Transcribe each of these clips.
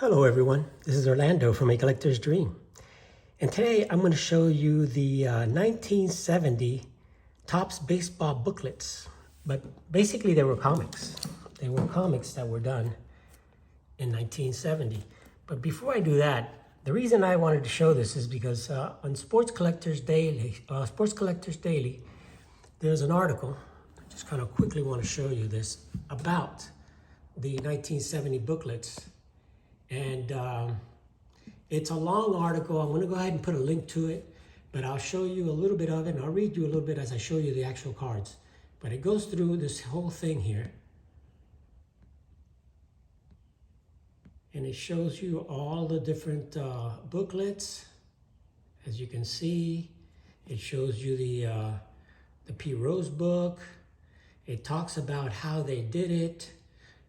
Hello everyone, this is Orlando from A Collector's Dream. And today I'm going to show you the 1970 Topps baseball booklets. But basically they were comics. They were comics that were done in 1970. But before I do that, the reason I wanted to show this is because on Sports Collectors Daily, there's an article, I just kind of quickly want to show you this, about the 1970 booklets. And it's a long article. I'm going to go ahead and put a link to it, but I'll show you a little bit of it, and I'll read you a little bit as I show you the actual cards. But it goes through this whole thing here, and it shows you all the different booklets. As you can see, it shows you the P. Rose book. It talks about how they did it.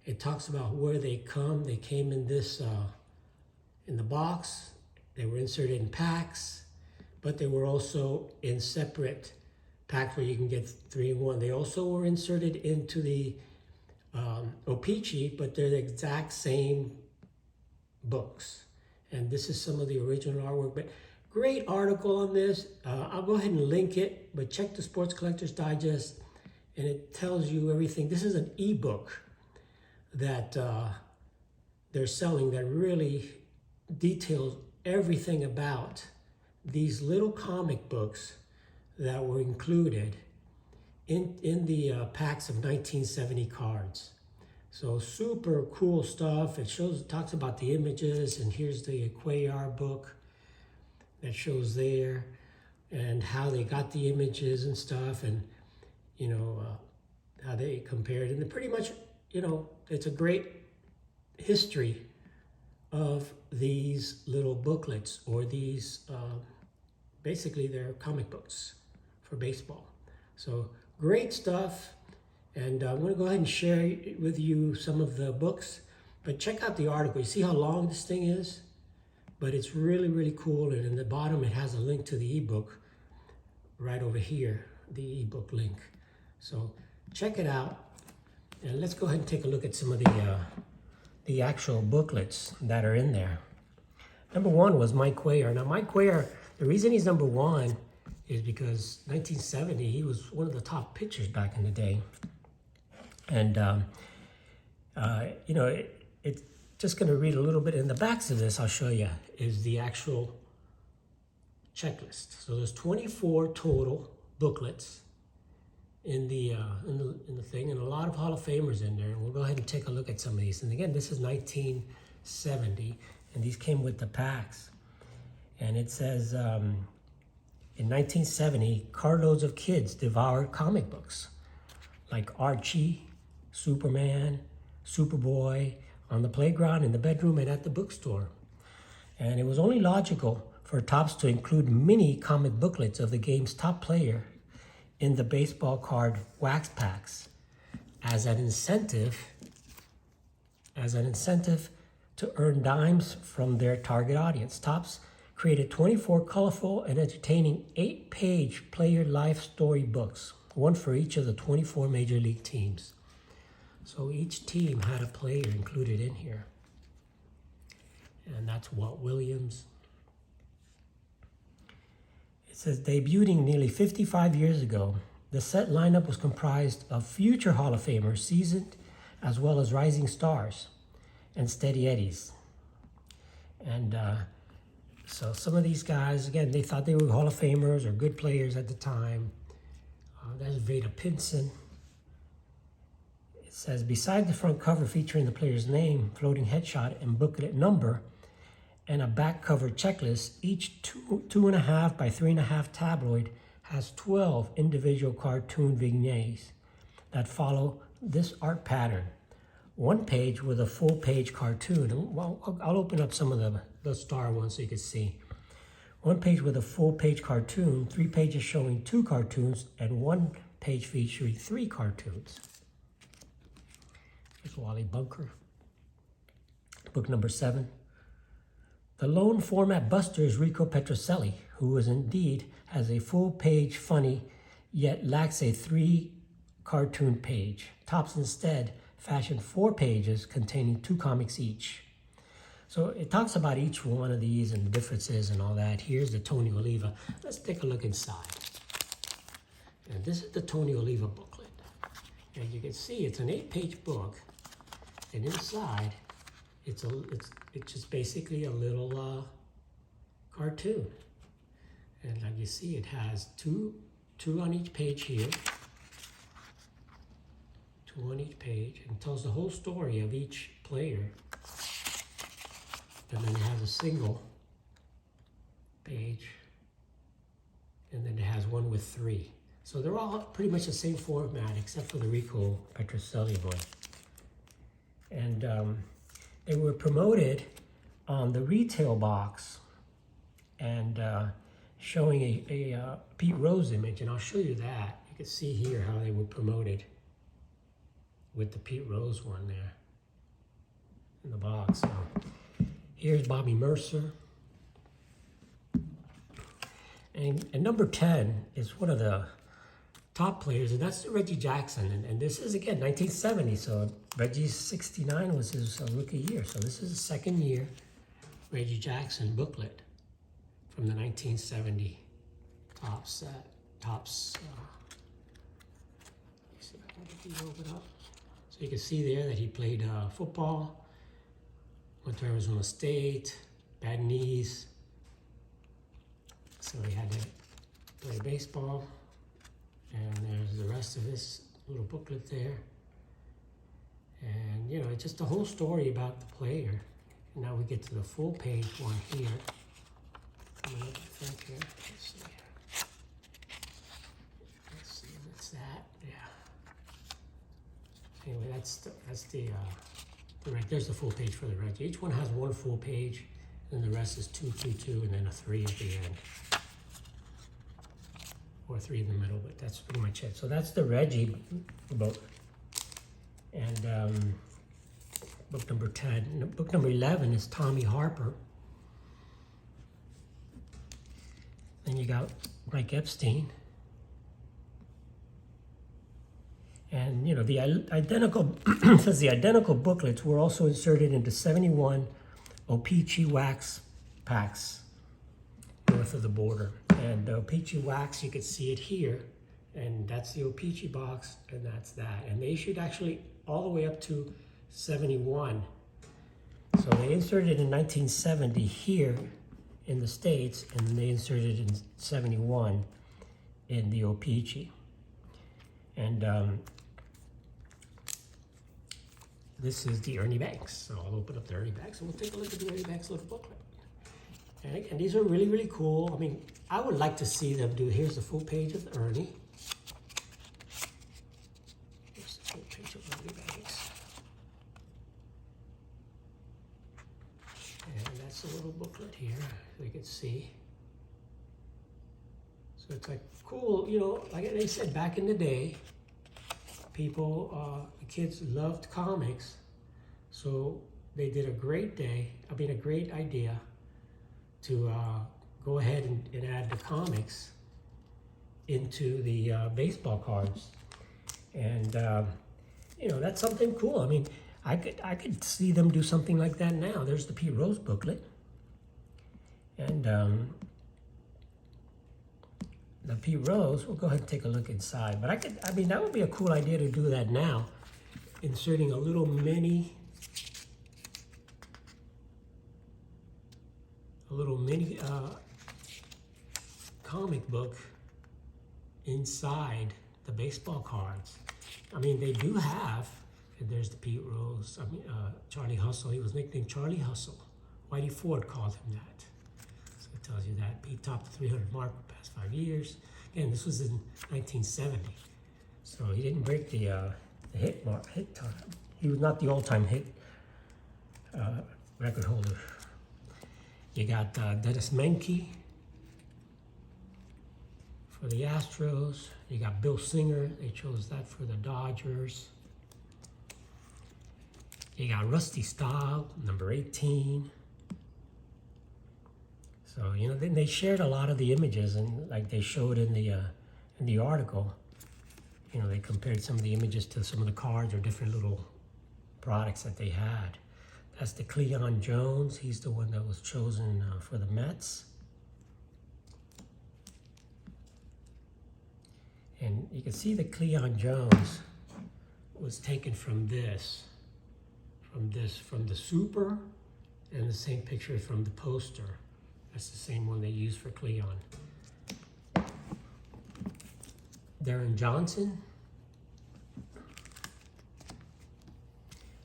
It talks about where they come. They came in this, in the box. They were inserted in packs, but they were also in separate packs where you can get 3 in 1. They also were inserted into the O-Pee-Chee, but they're the exact same books. And this is some of the original artwork, but great article on this. I'll go ahead and link it, but check the Sports Collectors Digest, and it tells you everything. This is an ebook that they're selling that really details everything about these little comic books that were included in the packs of 1970 cards. So super cool stuff. It talks about the images, and here's the Cuellar book that shows there, and how they got the images and stuff, and how they compared, and pretty much, it's a great history of these little booklets, or these, basically they're comic books for baseball. So great stuff. And I'm going to go ahead and share with you some of the books, but check out the article. You see how long this thing is? But it's really, really cool. And in the bottom, it has a link to the ebook right over here, the ebook link. So check it out. And let's go ahead and take a look at some of the actual booklets that are in there. Number 1 was Mike Cuellar. Now, Mike Cuellar, the reason he's number 1 is because 1970, he was one of the top pitchers back in the day. And, it's just going to read a little bit. In the backs of this, I'll show you, is the actual checklist. So there's 24 total booklets in the thing, and a lot of Hall of Famers in there. And we'll go ahead and take a look at some of these. And again, this is 1970, and these came with the packs. And it says, in 1970, carloads of kids devoured comic books like Archie, Superman, Superboy, on the playground, in the bedroom, and at the bookstore. And it was only logical for Topps to include mini comic booklets of the game's top player in the baseball card wax packs as an incentive to earn dimes from their target audience. Topps created 24 colorful and entertaining 8-page player life story books, one for each of the 24 major league teams. So each team had a player included in here. And that's Walt Williams. It says, debuting nearly 55 years ago, the set lineup was comprised of future Hall of Famers, seasoned as well as rising stars and steady eddies. And so some of these guys, again, they thought they were Hall of Famers or good players at the time. That's Vada Pinson. It says, beside the front cover featuring the player's name, floating headshot, and booklet number, and a back cover checklist, each 2.5 by 3.5 tabloid has 12 individual cartoon vignettes that follow this art pattern. One page with a full page cartoon. And, well, I'll open up some of the star ones so you can see. One page with a full page cartoon, 3 pages showing 2 cartoons, and 1 page featuring 3 cartoons. Here's Wally Bunker. Book number 7. The lone format buster is Rico Petrocelli, who has a full page funny, yet lacks a 3 cartoon page. Topps instead fashioned 4 pages containing 2 comics each. So it talks about each one of these and the differences and all that. Here's the Tony Oliva. Let's take a look inside. And this is the Tony Oliva booklet. And you can see it's an 8-page book. And inside, it's just basically a little cartoon. And like you see, it has two on each page here. 2 on each page, and tells the whole story of each player. And then it has a single page, and then it has one with 3. So they're all pretty much the same format, except for the Rico Petrocelli one. And they were promoted on the retail box, and showing a Pete Rose image, and I'll show you that. You can see here how they were promoted with the Pete Rose one there in the box. So here's Bobby Mercer. And number 10 is one of the top players, and that's Reggie Jackson. And this is, again, 1970, so Reggie's 69 was his rookie year. So this is the second year Reggie Jackson booklet from the 1970 Topps. You see if I can get these open up. So you can see there that he played football, went to Arizona State, bad knees, so he had to play baseball. And there's the rest of this little booklet there. And, you know, it's just the whole story about the player. And now we get to the full page one here. Coming up in front here. Let's see if it's that. Yeah. Anyway, there's the full page for the Reggie. Each one has one full page, and the rest is 2, 2, 2, and then a 3 at the end. Or 3 in the middle, but that's pretty much it. So that's the Reggie book. And book number 10. Book number 11 is Tommy Harper. Then you got Mike Epstein. And, you know, the identical, says the identical booklets were also inserted into 71 O-Pee-Chee wax packs north of the border. And the O-Pee-Chee wax, you can see it here. And that's the O-Pee-Chee box, and that's that. And they issued actually all the way up to 71. So they inserted in 1970 here in the States, and then they inserted in 71 in the O-Pee-Chee. And this is the Ernie Banks. So I'll open up the Ernie Banks, and we'll take a look at the Ernie Banks little booklet. And again, these are really, really cool. I mean, I would like to see them do, here's the full page of Ernie. Here's the full page of Ernie Banks. And that's a little booklet here, so you can see. So it's like cool, you know, like they said back in the day, people, the kids loved comics. So they did a great idea to go ahead and add the comics into the baseball cards. And, you know, that's something cool. I mean, I could see them do something like that now. There's the Pete Rose booklet. And the Pete Rose, we'll go ahead and take a look inside. But I mean, that would be a cool idea to do that now. Inserting a little mini comic book inside the baseball cards. I mean, they do have, and there's the Pete Rose, I mean, Charlie Hustle. He was nicknamed Charlie Hustle. Whitey Ford called him that. So it tells you that. Pete topped the 300 mark for the past 5 years. Again, this was in 1970. So he didn't break the hit time. He was not the all-time hit record holder. You got Dennis Menke for the Astros. You got Bill Singer. They chose that for the Dodgers. You got Rusty Staub, number 18. So, you know, then they shared a lot of the images, and like they showed in the article, you know, they compared some of the images to some of the cards or different little products that they had. That's the Cleon Jones. He's the one that was chosen for the Mets. And you can see that Cleon Jones was taken from the Super, and the same picture from the poster. That's the same one they used for Cleon. Darren Johnson.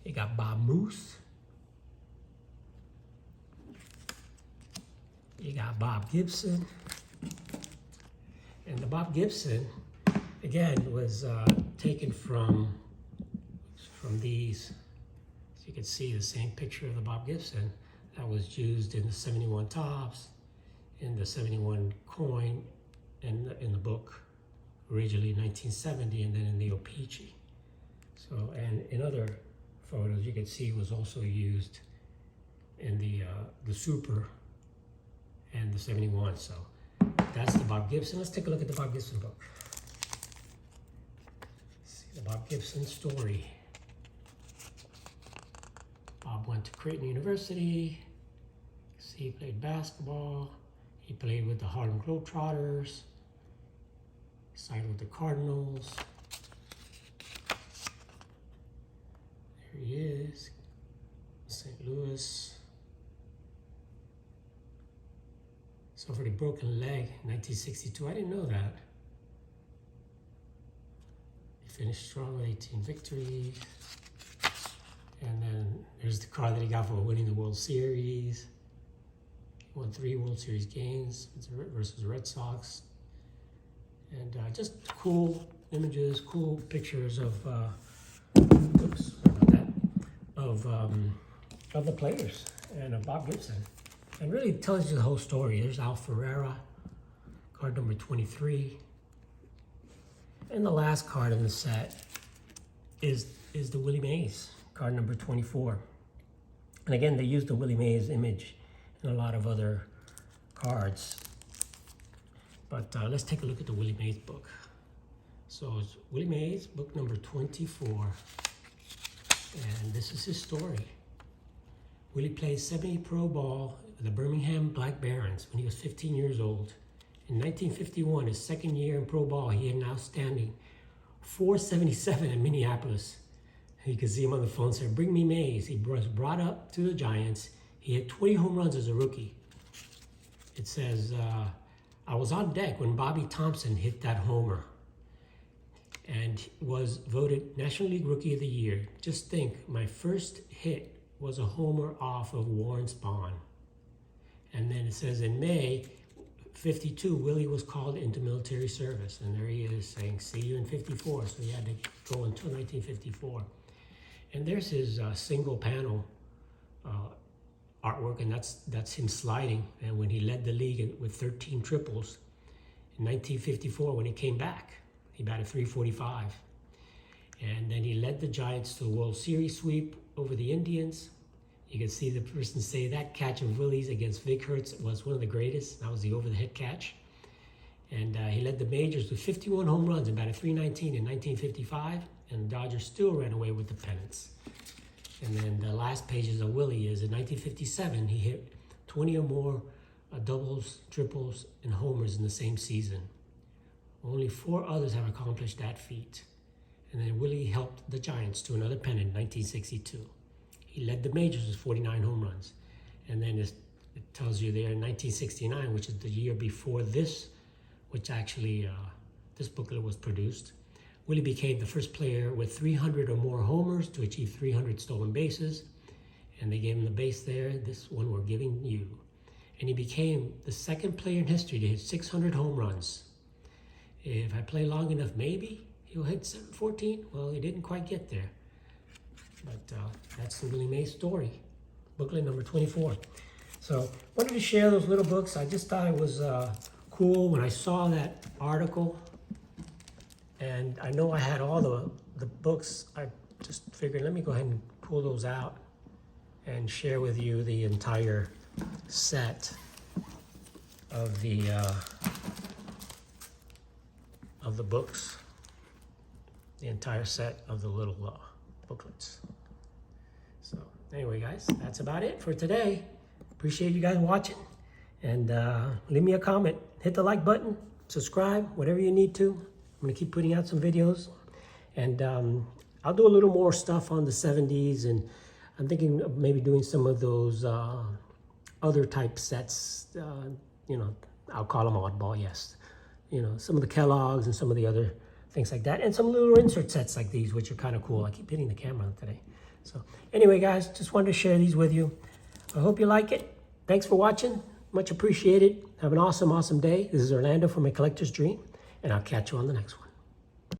You got Bob Moose. You got Bob Gibson. And the Bob Gibson, again, was taken from these. So you can see the same picture of the Bob Gibson that was used in the 71 Topps, in the 71 coin, and in the book originally in 1970, and then in the O-Pee-Chee. So, and in other photos, you can see it was also used in the Super and the 71. So that's the Bob Gibson. Let's take a look at the Bob Gibson book. See the Bob Gibson story. Bob went to Creighton University. See, he played basketball. He played with the Harlem Globetrotters. Signed with the Cardinals. There he is. St. Louis. Suffered a broken leg in 1962. I didn't know that. He finished strong with 18 victories. And then there's the card that he got for winning the World Series. He won 3 World Series games versus the Red Sox. And just cool images, cool pictures of, oops, sorry about that, of the players and of Bob Gibson. And really tells you the whole story. There's Al Ferreira, card number 23. And the last card in the set is the Willie Mays, card number 24. And again, they used the Willie Mays image in a lot of other cards. But let's take a look at the Willie Mays book. So it's Willie Mays, book number 24. And this is his story. Willie played semi-pro ball with the Birmingham Black Barons when he was 15 years old. In 1951, his second year in pro ball, he had an outstanding .477 in Minneapolis. You can see him on the phone saying, "Bring me Mays." He was brought up to the Giants. He had 20 home runs as a rookie. It says, I was on deck when Bobby Thompson hit that homer and was voted National League Rookie of the Year. Just think, my first hit was a homer off of Warren Spahn. And then it says in May 52, Willie was called into military service. And there he is saying, see you in 54. So he had to go until 1954. And there's his single panel artwork, and that's him sliding. And when he led the league with 13 triples in 1954, when he came back, he batted .345. And then he led the Giants to the World Series sweep over the Indians. You can see the person say that catch of Willie's against Vic Hertz was one of the greatest. That was the over-the-head catch. And he led the majors with 51 home runs and batted .319 in 1955. And the Dodgers still ran away with the pennants. And then the last pages of Willie is in 1957, he hit 20 or more doubles, triples, and homers in the same season. Only 4 others have accomplished that feat. And then Willie helped the Giants to another pennant in 1962. He led the majors with 49 home runs. And then it tells you there in 1969, which is the year before this, which actually this booklet was produced, Willie became the first player with 300 or more homers to achieve 300 stolen bases. And they gave him the base there. This one we're giving you. And he became the second player in history to hit 600 home runs. If I play long enough, maybe he'll hit 714. Well, he didn't quite get there. But that's the Willie Mays story, booklet number 24. So wanted to share those little books. I just thought it was cool when I saw that article. And I know I had all the books. I just figured, let me go ahead and pull those out and share with you the entire set of the books, the entire set of the little booklets. So Anyway, guys, that's about it for today. Appreciate you guys watching. And leave me a comment. Hit the like button. Subscribe, whatever you need to. I'm going to keep putting out some videos. And I'll do a little more stuff on the 70s. And I'm thinking of maybe doing some of those other type sets. You know, I'll call them oddball, yes. You know, some of the Kellogg's and some of the other things like that. And some little insert sets like these, which are kind of cool. I keep hitting the camera today. So anyway, guys, just wanted to share these with you. I hope you like it. Thanks for watching. Much appreciated. Have an awesome, awesome day. This is Orlando from A Collector's Dream, and I'll catch you on the next one.